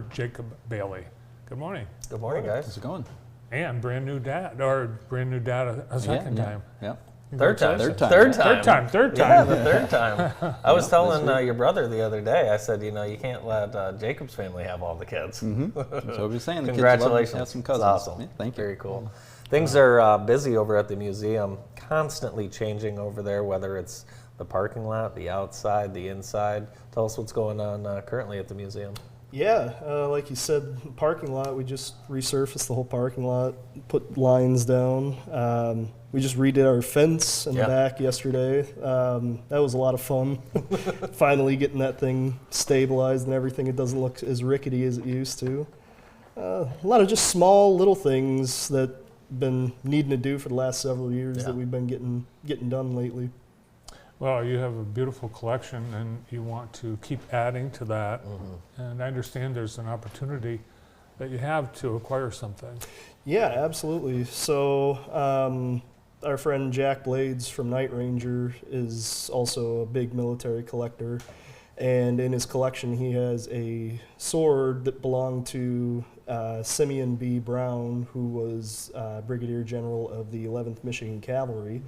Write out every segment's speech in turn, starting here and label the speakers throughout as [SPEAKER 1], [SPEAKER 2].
[SPEAKER 1] Jacob Bailey. Good morning.
[SPEAKER 2] Good morning, guys.
[SPEAKER 3] How's it going?
[SPEAKER 1] And brand new dad a second time.
[SPEAKER 3] Yeah.
[SPEAKER 2] Third time.
[SPEAKER 3] Third time.
[SPEAKER 2] Third time.
[SPEAKER 1] Third
[SPEAKER 2] Yeah,
[SPEAKER 1] time.
[SPEAKER 2] the third time. I was telling your brother the other day, I said, you can't let Jacob's family have all the kids.
[SPEAKER 3] Mm-hmm. So I was saying, the
[SPEAKER 2] Congratulations.
[SPEAKER 3] kids love to have some cousins.
[SPEAKER 2] That's awesome.
[SPEAKER 3] Yeah, thank you.
[SPEAKER 2] Very cool. Things are busy over at the museum, constantly changing over there, whether it's the parking lot, the outside, the inside. Tell us what's going on currently at the museum.
[SPEAKER 4] Yeah, like you said, parking lot, we just resurfaced the whole parking lot, put lines down. We just redid our fence in the back yesterday. That was a lot of fun. Finally getting that thing stabilized and everything. It doesn't look as rickety as it used to. A lot of just small little things that been needing to do for the last several years that we've been getting done lately.
[SPEAKER 1] Well, you have a beautiful collection and you want to keep adding to that. And I understand there's an opportunity that you have to acquire something.
[SPEAKER 4] Yeah, absolutely. So our friend Jack Blades from Night Ranger is also a big military collector. And in his collection, he has a sword that belonged to Simeon B. Brown, who was Brigadier General of the 11th Michigan Cavalry.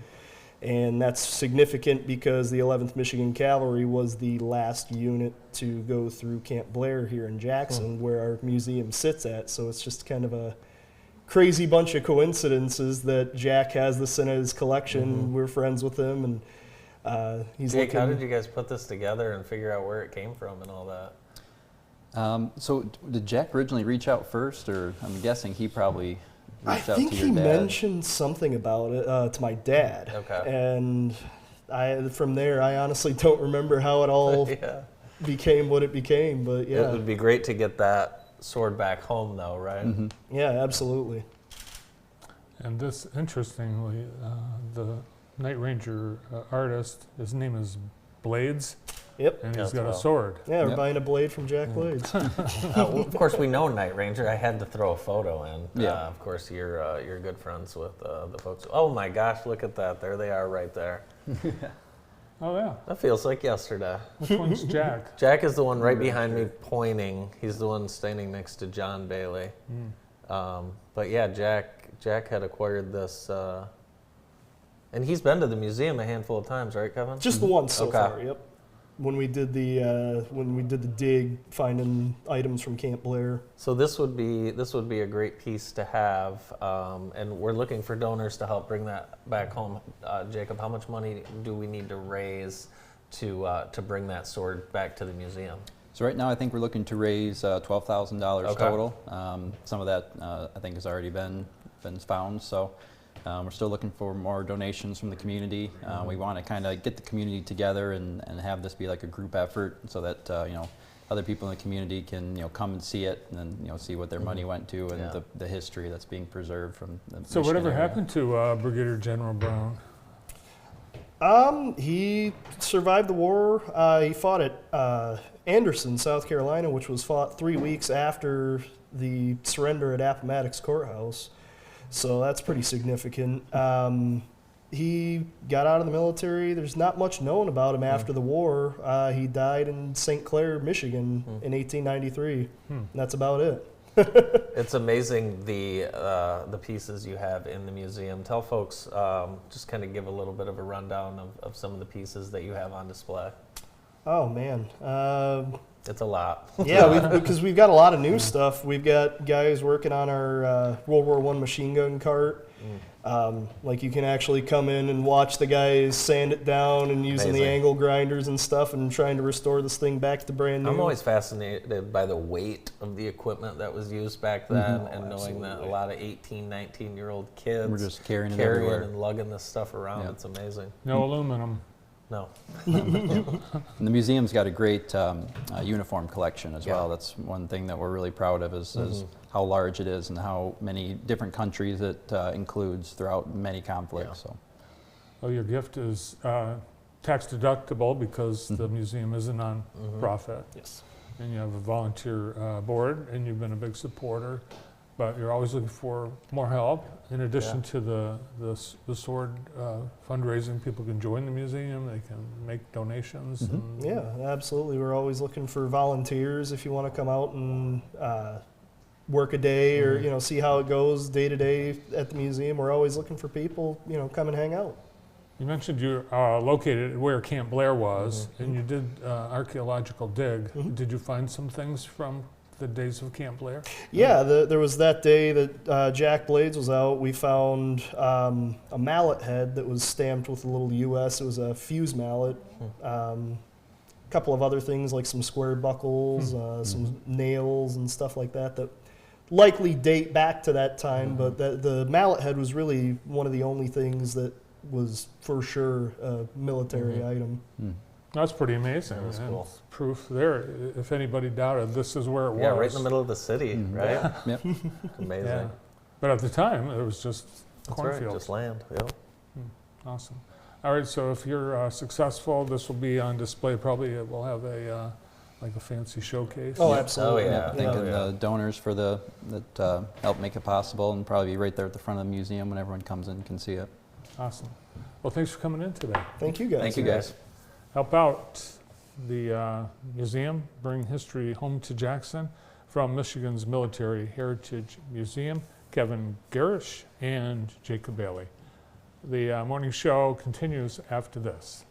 [SPEAKER 4] And that's significant because the 11th Michigan Cavalry was the last unit to go through Camp Blair here in Jackson, where our museum sits at. So it's just kind of a crazy bunch of coincidences that Jack has this in his collection. We're friends with him, and he's
[SPEAKER 2] Jake, how did you guys put this together and figure out where it came from and all that?
[SPEAKER 3] So did Jack originally reach out first, or I'm guessing he probably
[SPEAKER 4] I
[SPEAKER 3] reached out
[SPEAKER 4] think
[SPEAKER 3] to your
[SPEAKER 4] he
[SPEAKER 3] dad?
[SPEAKER 4] mentioned something about it to my dad.
[SPEAKER 2] Okay.
[SPEAKER 4] And from there, I honestly don't remember how it all became what it became, but yeah.
[SPEAKER 2] It would be great to get that sword back home, though, right?
[SPEAKER 4] Yeah, absolutely.
[SPEAKER 1] And this, interestingly, the Night Ranger artist, his name is Blades.
[SPEAKER 4] Yep.
[SPEAKER 1] And he's got a sword.
[SPEAKER 4] Yeah, we're buying a blade from Jack Blades.
[SPEAKER 2] Well, of course, we know Night Ranger. I had to throw a photo in.
[SPEAKER 3] Yeah.
[SPEAKER 2] Of course, you're good friends with the folks. Oh my gosh, look at that! There they are, right there.
[SPEAKER 1] Oh yeah.
[SPEAKER 2] That feels like yesterday.
[SPEAKER 1] Which one's Jack?
[SPEAKER 2] Jack is the one right behind me, pointing. He's the one standing next to John Bailey. But yeah, Jack had acquired this, and he's been to the museum a handful of times, right, Kevin?
[SPEAKER 4] Just the one so far. Yep. When we did the dig, finding items from Camp Blair.
[SPEAKER 2] So this would be a great piece to have, and we're looking for donors to help bring that back home. Jacob, how much money do we need to raise to bring that sword back to the museum?
[SPEAKER 3] So right now I think we're looking to raise $12,000 total. Some of that I think has already been found. So. We're still looking for more donations from the community. We want to kind of get the community together and have this be like a group effort, so that other people in the community can come and see it, and then see what their money went to, and the history that's being preserved from the
[SPEAKER 1] So
[SPEAKER 3] Michigan
[SPEAKER 1] whatever
[SPEAKER 3] area.
[SPEAKER 1] happened to Brigadier General Brown?
[SPEAKER 4] He survived the war. He fought at Anderson, South Carolina, which was fought 3 weeks after the surrender at Appomattox Courthouse. So that's pretty significant. He got out of the military. There's not much known about him after the war. He died in St. Clair, Michigan in 1893. And that's about it.
[SPEAKER 2] It's amazing the pieces you have in the museum. Tell folks, just kind of give a little bit of a rundown of some of the pieces that you have on display.
[SPEAKER 4] Oh, man.
[SPEAKER 2] It's a lot.
[SPEAKER 4] Yeah, because we've got a lot of new stuff. We've got guys working on our World War I machine gun cart. Like you can actually come in and watch the guys sand it down and using the angle grinders and stuff and trying to restore this thing back to brand new.
[SPEAKER 2] I'm always fascinated by the weight of the equipment that was used back then, and knowing that a lot of 18, 19-year-old kids
[SPEAKER 3] We're just carrying it everywhere
[SPEAKER 2] and lugging this stuff around. It's amazing.
[SPEAKER 1] No aluminum.
[SPEAKER 2] No.
[SPEAKER 3] And the museum's got a great uniform collection as well. That's one thing that we're really proud of is how large it is and how many different countries it includes throughout many conflicts. So.
[SPEAKER 1] Well, your gift is tax deductible because the museum is a non-profit.
[SPEAKER 4] Yes.
[SPEAKER 1] And you have a volunteer board, and you've been a big supporter. but you're always looking for more help. In addition
[SPEAKER 2] Yeah.
[SPEAKER 1] to the sword fundraising, people can join the museum, they can make donations.
[SPEAKER 3] Mhm.
[SPEAKER 1] And
[SPEAKER 4] Yeah, absolutely. We're always looking for volunteers if you want to come out and work a day or, you know, see how it goes day to day at the museum. We're always looking for people, you know, come and hang out.
[SPEAKER 1] You mentioned you're located where Camp Blair was, and you did archaeological dig.
[SPEAKER 4] Mhm.
[SPEAKER 1] Did you find some things from the days of Camp Blair?
[SPEAKER 4] Yeah, there was that day that Jack Blades was out. We found a mallet head that was stamped with a little US. It was a fuse mallet. A couple of other things like some square buckles, some nails and stuff like that that likely date back to that time. But the mallet head was really one of the only things that was for sure a military item.
[SPEAKER 3] Mm.
[SPEAKER 1] That's pretty amazing.
[SPEAKER 2] That was
[SPEAKER 1] and
[SPEAKER 2] cool.
[SPEAKER 1] Proof there. If anybody doubted, this is where it was.
[SPEAKER 2] Yeah, right in the middle of the city,
[SPEAKER 3] Mm.
[SPEAKER 2] right?
[SPEAKER 3] Yep.
[SPEAKER 2] Amazing.
[SPEAKER 1] Yeah. But at the time, it was just
[SPEAKER 2] That's right,
[SPEAKER 1] cornfields.
[SPEAKER 2] just land. Yep.
[SPEAKER 1] Awesome. All right, so if you're successful, this will be on display. Probably we'll have a like a fancy showcase.
[SPEAKER 4] Oh,
[SPEAKER 3] Yep.
[SPEAKER 4] absolutely.
[SPEAKER 2] Oh, yeah.
[SPEAKER 3] Thanking
[SPEAKER 2] Yeah.
[SPEAKER 3] the donors for that help make it possible, and probably be right there at the front of the museum when everyone comes in and can see it.
[SPEAKER 1] Awesome. Well, thanks for coming in today.
[SPEAKER 4] Thank you guys.
[SPEAKER 3] Thank you guys.
[SPEAKER 1] Help out the museum, bring history home to Jackson. From Michigan's Military Heritage Museum, Kevin Gerych and Jacob Bailey. The morning show continues after this.